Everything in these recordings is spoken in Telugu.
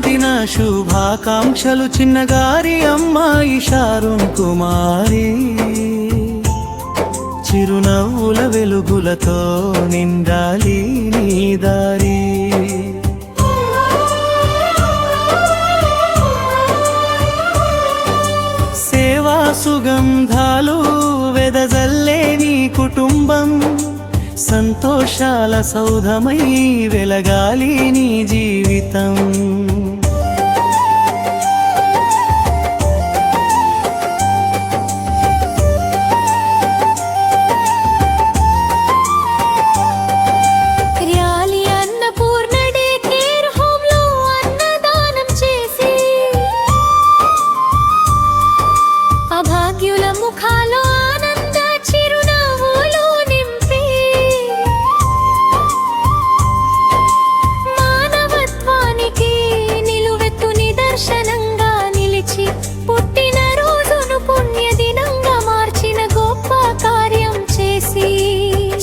జన్మదిన శుభాకాంక్షలు చిన్నగారి అమ్మాయి షారున్ కుమారి. చిరునవ్వుల వెలుగులతో నిండాలి నీ దారి. సేవా సుగంధాలు వెదజల్లే నీ కుటుంబం. సంతోషాల సౌధమై వెలగాలి నీ జీవితం. ముఖాలో ఆనంద చిరునవ్వులు నింపి మానవత్వానికి నిలువెత్తు నిదర్శనంగా నిలిచి పుట్టిన రోజును పుణ్యదినంగా మార్చిన గొప్ప కార్యం చేసి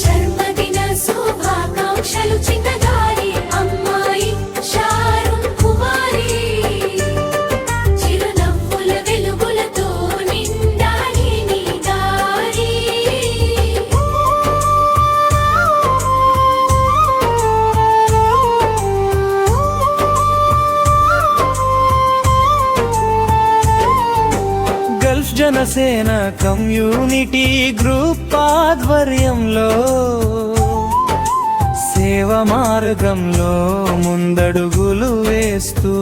జన్మదిన శుభాకాంక్షలు చిన్నగారి అమ్మాయి షారున్ కుమారి. చిరునవ్వుల వెలుగులతో జనసేన కమ్యూనిటీ గ్రూప్ ఆధ్వర్యంలో సేవ మార్గంలో ముందడుగులు వేస్తూ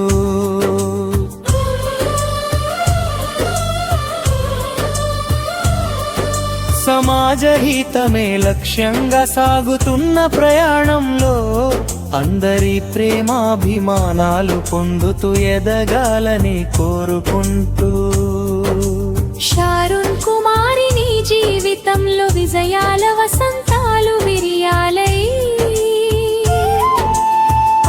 సమాజ హితమే లక్ష్యంగా సాగుతున్న ప్రయాణంలో అందరి ప్రేమాభిమానాలు పొందుతూ ఎదగాలని కోరుకుంటూ షారున్ కుమారి నీ జీవితంలో విజయాల వసంతాలు విరియాలై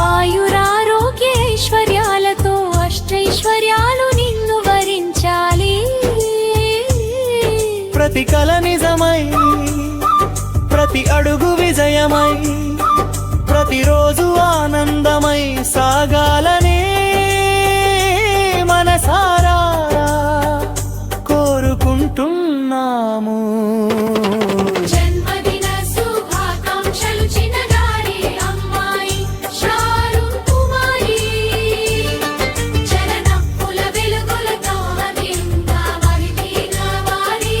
ఆయురారోగ్య ఐశ్వర్యాలతో అష్టైశ్వర్యాలు నిన్ను వరించాలి. ప్రతి కల నిజమై ప్రతి అడుగు విజయమై ప్రతిరోజు ఆనందమై సాగాలనే మనసారా కోరుకుంటున్నాము. జన్మదిన శుభాకాంక్షలు చిన్నగారి అమ్మాయి షారున్ కుమారి. చలనప్పుల వెలుగులతో నిండాలి వారి.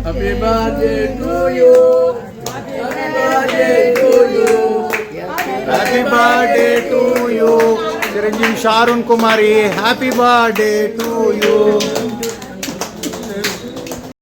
Happy birthday to you. Happy birthday to you. Happy birthday to you. Chiranjeevi Sharun Kumari. Happy birthday to you.